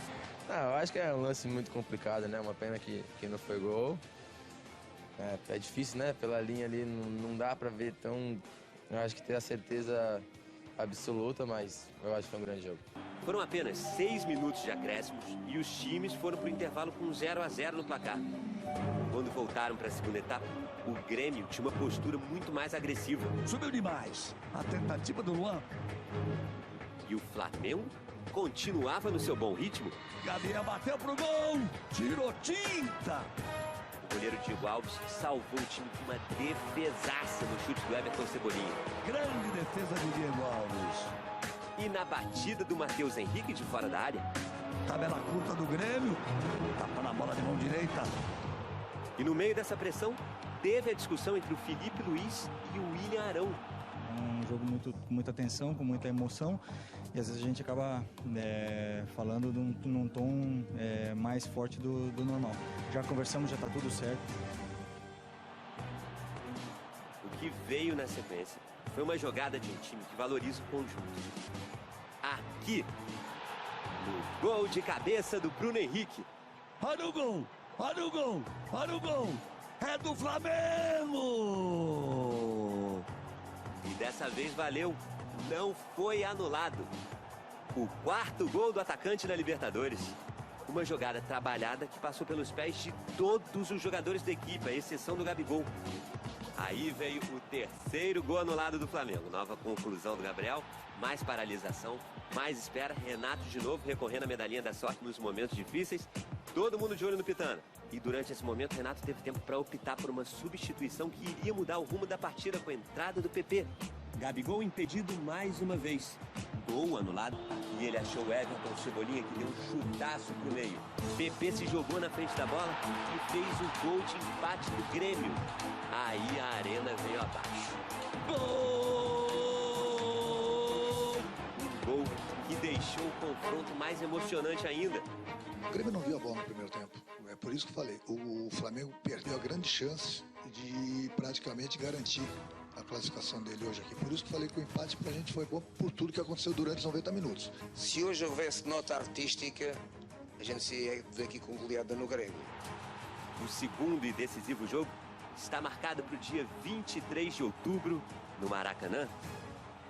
Eu acho que é um lance muito complicado, né? Uma pena que não foi gol. É difícil, né? Pela linha ali não dá pra ver tão... Eu acho que ter a certeza absoluta, mas eu acho que foi um grande jogo. Foram apenas 6 minutos de acréscimos e os times foram para o intervalo com 0-0 no placar. Quando voltaram para a segunda etapa, o Grêmio tinha uma postura muito mais agressiva. Subiu demais a tentativa do Luan. E o Flamengo continuava no seu bom ritmo. Gabriel bateu pro gol, tirou tinta. O goleiro Diego Alves salvou o time com uma defesaça no chute do Everton Cebolinha. Grande defesa de Diego Alves. E na batida do Matheus Henrique de fora da área. Tabela curta do Grêmio. Tapa na bola de mão direita. E no meio dessa pressão, teve a discussão entre o Felipe Luiz e o William Arão. Um jogo com muita tensão, com muita emoção. E às vezes a gente acaba falando num tom mais forte do normal. Já conversamos, já está tudo certo. O que veio na sequência foi uma jogada de um time que valoriza o conjunto. Aqui, no gol de cabeça do Bruno Henrique. Olha o gol! Olha o gol! Olha o gol! É do Flamengo! E dessa vez valeu. Não foi anulado. O 4º gol do atacante na Libertadores. Uma jogada trabalhada que passou pelos pés de todos os jogadores da equipe, à exceção do Gabigol. Aí veio o 3º gol anulado do Flamengo. Nova conclusão do Gabriel, mais paralisação, mais espera. Renato de novo recorrendo à medalhinha da sorte nos momentos difíceis. Todo mundo de olho no Pitana. E durante esse momento, Renato teve tempo para optar por uma substituição que iria mudar o rumo da partida com a entrada do PP. Gabigol impedido mais uma vez. Gol anulado. E ele achou o Everton Cebolinha, que deu um chutaço pro meio. PP se jogou na frente da bola e fez o gol de empate do Grêmio. Aí a arena veio abaixo. Gol! Um gol que deixou o confronto mais emocionante ainda. O Grêmio não viu a bola no primeiro tempo. É por isso que eu falei. O Flamengo perdeu a grande chance de praticamente garantir a classificação dele hoje aqui. Por isso que falei que o empate pra gente foi bom por tudo que aconteceu durante os 90 minutos. Se hoje houvesse nota artística, a gente se ia daqui com goleada no Grêmio. O segundo e decisivo jogo está marcado para o dia 23 de outubro, no Maracanã.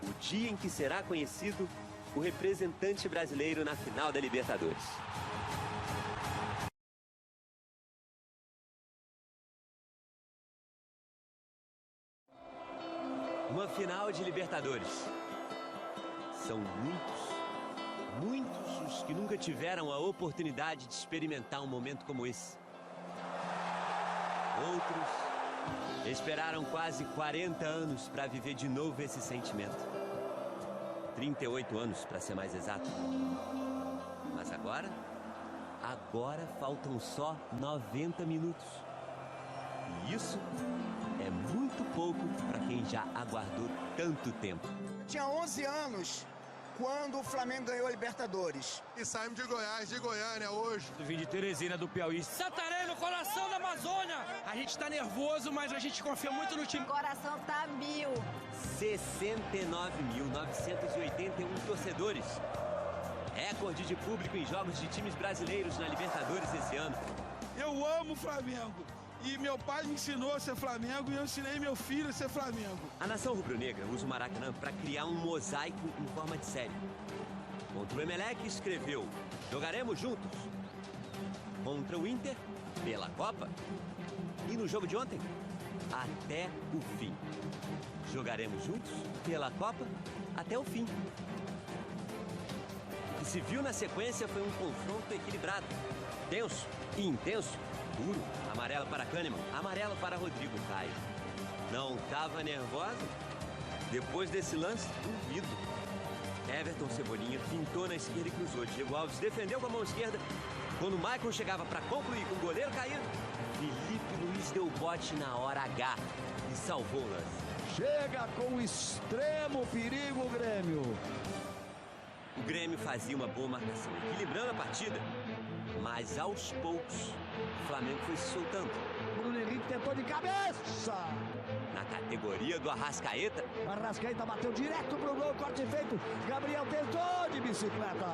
O dia em que será conhecido o representante brasileiro na final da Libertadores. Uma final de Libertadores. São muitos os que nunca tiveram a oportunidade de experimentar um momento como esse. Outros esperaram quase 40 anos para viver de novo esse sentimento. 38 anos, para ser mais exato. Mas agora faltam só 90 minutos. E isso é muito pouco para quem já aguardou tanto tempo. Tinha 11 anos quando o Flamengo ganhou a Libertadores. E saímos de Goiás, de Goiânia hoje. Vim de Teresina, do Piauí. Santarém, no coração da Amazônia. A gente tá nervoso, mas a gente confia muito no time. O coração tá 1000. 69.981 torcedores. Recorde de público em jogos de times brasileiros na Libertadores esse ano. Eu amo o Flamengo. E meu pai me ensinou a ser Flamengo e eu ensinei meu filho a ser Flamengo. A nação rubro-negra usa o Maracanã para criar um mosaico em forma de série. Contra o Emelec escreveu: jogaremos juntos. Contra o Inter, pela Copa. E no jogo de ontem, até o fim. Jogaremos juntos, pela Copa, até o fim. O que se viu na sequência foi um confronto equilibrado. Tenso e intenso. Duro, amarelo para Kahneman, amarelo para Rodrigo Caio. Não estava nervosa? Depois desse lance, duvido. Everton Cebolinha fintou na esquerda e cruzou. Diego Alves defendeu com a mão esquerda. Quando o Michael chegava para concluir com o goleiro caído, Felipe Luiz deu bote na hora H e salvou o lance. Chega com extremo perigo o Grêmio. O Grêmio fazia uma boa marcação, equilibrando a partida. Mas aos poucos, o Flamengo foi se soltando. Bruno Henrique tentou de cabeça. Na categoria do Arrascaeta. Arrascaeta bateu direto pro gol, corte feito. Gabriel tentou de bicicleta.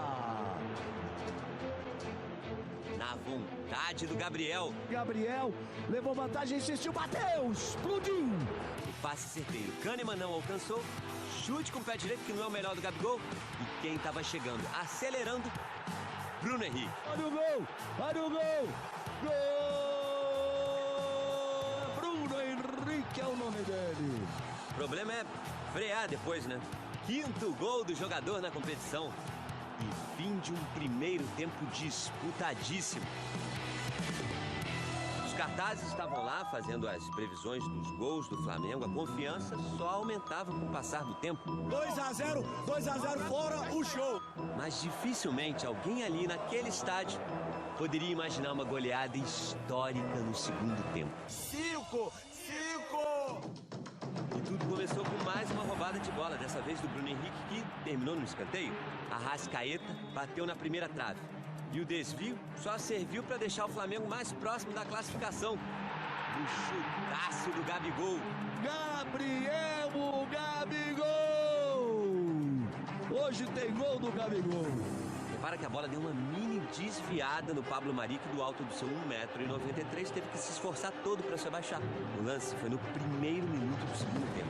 Na vontade do Gabriel. Gabriel levou vantagem, insistiu, bateu, explodiu. O passe certeiro. Kahneman não alcançou. Chute com o pé direito, que não é o melhor do Gabigol. E quem estava chegando, acelerando, Bruno Henrique. Olha o gol! Olha o gol! Gol! Bruno Henrique é o nome dele. O problema é frear depois, né? 5º gol do jogador na competição. E fim de um primeiro tempo disputadíssimo. Os cartazes estavam lá fazendo as previsões dos gols do Flamengo. A confiança só aumentava com o passar do tempo. 2-0 fora o show. Mas dificilmente alguém ali naquele estádio poderia imaginar uma goleada histórica no segundo tempo. 5! E tudo começou com mais uma roubada de bola, dessa vez do Bruno Henrique, que terminou no escanteio. Arrascaeta bateu na primeira trave. E o desvio só serviu para deixar o Flamengo mais próximo da classificação. O chutaço do Gabigol. Gabriel Gabigol! Hoje tem gol do Gabigol. Repara que a bola deu uma mini desviada no Pablo Mari, que do alto do seu 1,93 m teve que se esforçar todo para se abaixar. O lance foi no primeiro minuto do segundo tempo.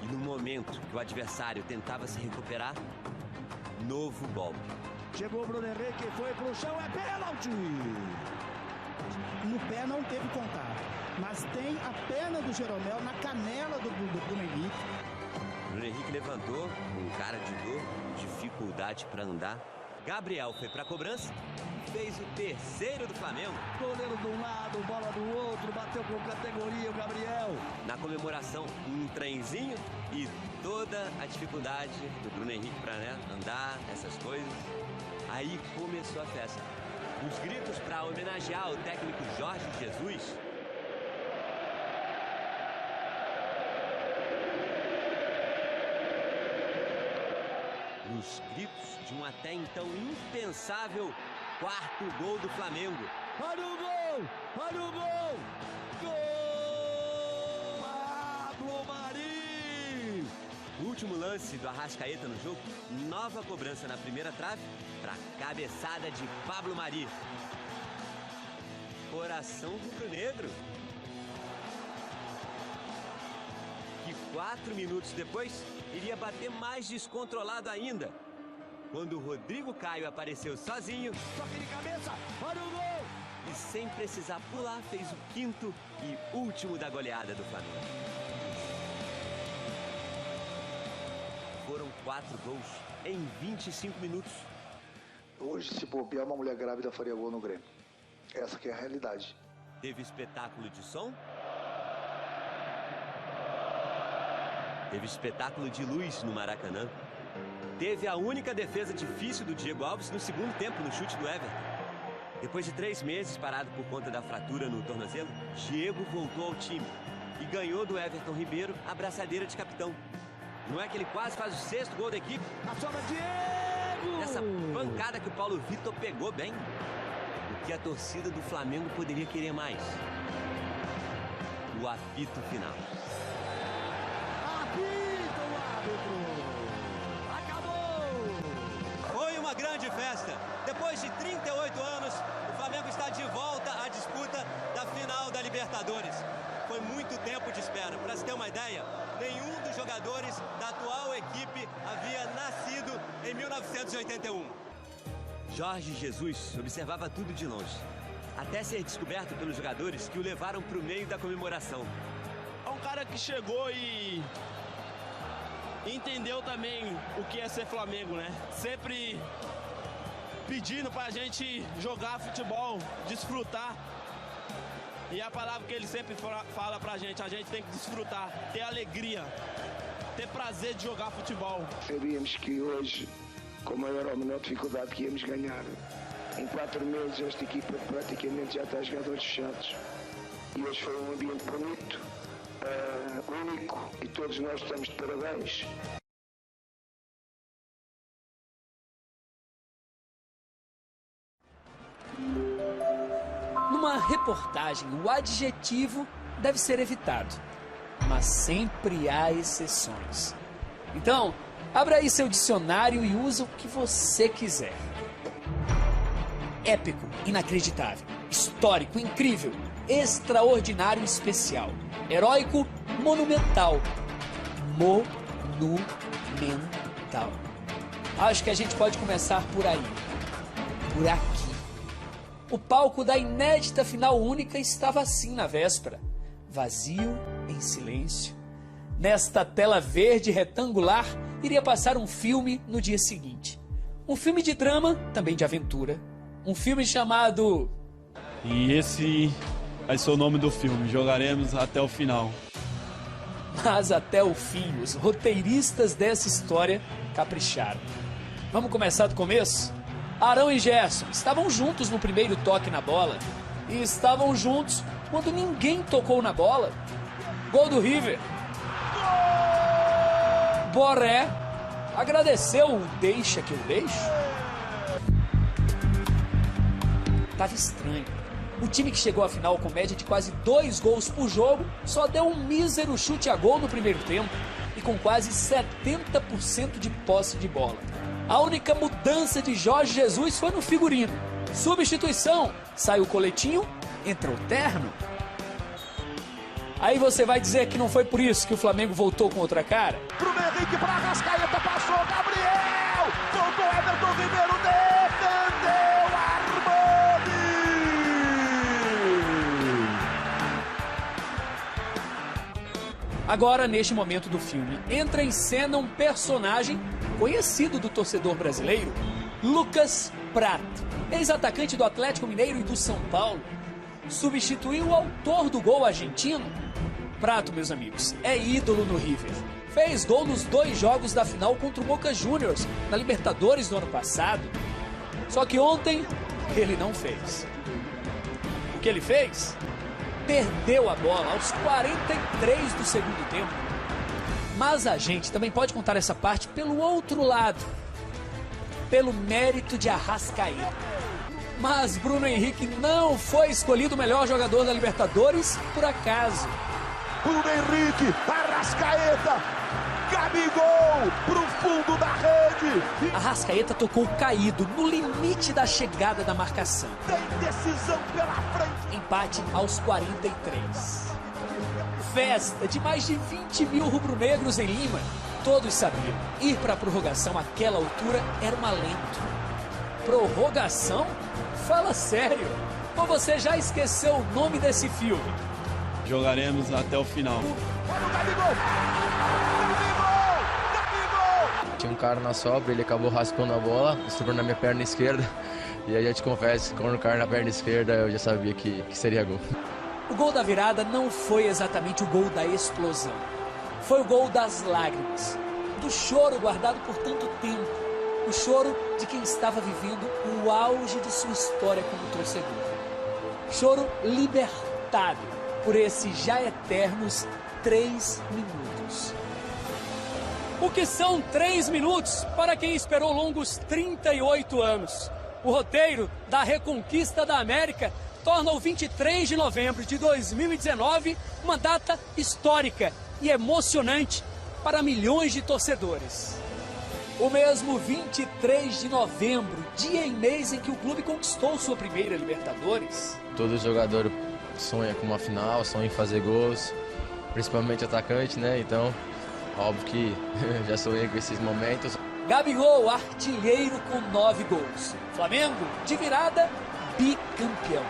E no momento que o adversário tentava se recuperar, novo golpe. Chegou o Bruno Henrique, foi pro chão, é pênalti! No pé não teve contato, mas tem a perna do Jeromel na canela do Bruno Henrique. Bruno Henrique levantou, com cara de dor, dificuldade para andar. Gabriel foi para a cobrança e fez o terceiro do Flamengo. Goleiro de um lado, bola do outro, bateu com categoria o Gabriel. Na comemoração, um trenzinho e toda a dificuldade do Bruno Henrique para andar, essas coisas. Aí começou a festa. Os gritos para homenagear o técnico Jorge Jesus. Os gritos de um até então impensável 4º gol do Flamengo. Olha o gol! Olha o gol! Gol! Pablo Mari! Último lance do Arrascaeta no jogo. Nova cobrança na primeira trave para cabeçada de Pablo Mari. Coração rubro-negro. Que 4 minutos depois iria bater mais descontrolado ainda. Quando o Rodrigo Caio apareceu sozinho. Toque de cabeça, olha o gol! E sem precisar pular, fez o 5º e último da goleada do Flamengo. Foram 4 gols em 25 minutos. Hoje, se bobear, uma mulher grávida faria gol no Grêmio. Essa que é a realidade. Teve espetáculo de som. Teve espetáculo de luz no Maracanã. Teve a única defesa difícil do Diego Alves no segundo tempo, no chute do Everton. Depois de 3 meses parado por conta da fratura no tornozelo, Diego voltou ao time e ganhou do Everton Ribeiro a braçadeira de capitão. Não é que ele quase faz o 6º gol da equipe? A sobra Diego! Essa pancada que o Paulo Vitor pegou bem. O que a torcida do Flamengo poderia querer mais? O apito final. Apita o árbitro! Acabou! Foi uma grande festa. Depois de 38 anos, o Flamengo está de volta à disputa da final da Libertadores. Foi muito tempo de espera. Para se ter uma ideia, nenhum dos jogadores da atual equipe havia nascido em 1981. Jorge Jesus observava tudo de longe, até ser descoberto pelos jogadores que o levaram para o meio da comemoração. É um cara que chegou e entendeu também o que é ser Flamengo, né? Sempre pedindo pra gente jogar futebol, desfrutar. E a palavra que ele sempre fala pra gente, a gente tem que desfrutar, ter alegria, ter prazer de jogar futebol. Sabíamos que hoje, com maior ou menor dificuldade, que íamos ganhar. Em 4 meses esta equipa praticamente já está a jogadores fechados. E hoje foi um ambiente bonito, único, e todos nós estamos de parabéns. Numa reportagem, o adjetivo deve ser evitado, mas sempre há exceções. Então, abra aí seu dicionário e usa o que você quiser. Épico, inacreditável, histórico, incrível, extraordinário, especial, heróico, monumental. Monumental. Acho que a gente pode começar por aí. Por aqui. O palco da inédita final única estava assim na véspera. Vazio, em silêncio. Nesta tela verde retangular, iria passar um filme no dia seguinte. Um filme de drama, também de aventura. Um filme chamado... E esse vai ser o nome do filme, Jogaremos até o final. Mas até o fim, os roteiristas dessa história capricharam. Vamos começar do começo? Arão e Gerson estavam juntos no primeiro toque na bola. E estavam juntos quando ninguém tocou na bola. Gol do River. Borré agradeceu o deixa que eu deixo. Tava estranho. O time que chegou à final com média de quase 2 gols por jogo só deu um mísero chute a gol no primeiro tempo e com quase 70% de posse de bola. A única mudança de Jorge Jesus foi no figurino. Substituição, sai o coletinho, entra o terno. Aí você vai dizer que não foi por isso que o Flamengo voltou com outra cara? Bruno Henrique para Arrascaeta, passou Gabriel, voltou Everton Ribeiro, defendeu Armani. Agora, neste momento do filme, entra em cena um personagem conhecido do torcedor brasileiro, Lucas Prato, ex-atacante do Atlético Mineiro e do São Paulo. Substituiu o autor do gol argentino. Prato, meus amigos, é ídolo no River. Fez gol nos 2 jogos da final contra o Boca Juniors, na Libertadores do ano passado. Só que ontem, ele não fez. O que ele fez? Perdeu a bola aos 43 do segundo tempo. Mas a gente também pode contar essa parte pelo outro lado. Pelo mérito de Arrascaeta. Mas Bruno Henrique não foi escolhido o melhor jogador da Libertadores por acaso. Bruno Henrique, Arrascaeta, Gabigol pro fundo da rede. Arrascaeta tocou caído no limite da chegada da marcação. Tem decisão pela frente. Empate aos 43. Festa de mais de 20 mil rubro-negros em Lima. Todos sabiam, ir para a prorrogação àquela altura era um alento. Prorrogação? Fala sério. Ou você já esqueceu o nome desse filme? Jogaremos até o final. Olha o Gabigol! Gabigol! Tinha um cara na sobra, ele acabou raspando a bola, sobrou na minha perna esquerda. E aí eu te confesso, quando o cara na perna esquerda, eu já sabia que seria gol. O gol da virada não foi exatamente o gol da explosão. Foi o gol das lágrimas, do choro guardado por tanto tempo. O choro de quem estava vivendo o auge de sua história como torcedor. Choro libertado por esses já eternos 3 minutos. O que são 3 minutos para quem esperou longos 38 anos? O roteiro da reconquista da América torna o 23 de novembro de 2019 uma data histórica e emocionante para milhões de torcedores. O mesmo 23 de novembro, dia e mês em que o clube conquistou sua primeira Libertadores. Todo jogador sonha com uma final, sonha em fazer gols, principalmente atacante, né? Então, óbvio que já sonhei com esses momentos. Gabigol, artilheiro com 9 gols. Flamengo, de virada, bicampeão.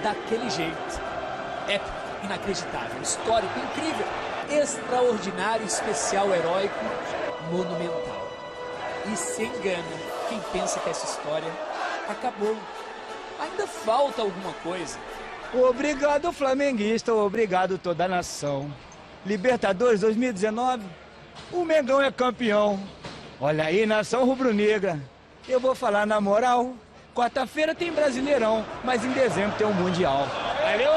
Daquele jeito. Épico, inacreditável, histórico, incrível, extraordinário, especial, heróico, monumental. E se engana quem pensa que essa história acabou. Ainda falta alguma coisa. Obrigado, flamenguista, obrigado toda a nação. Libertadores 2019, o Mengão é campeão. Olha aí, nação rubro-negra. Eu vou falar na moral, quarta-feira tem Brasileirão, mas em dezembro tem o Mundial. Valeu?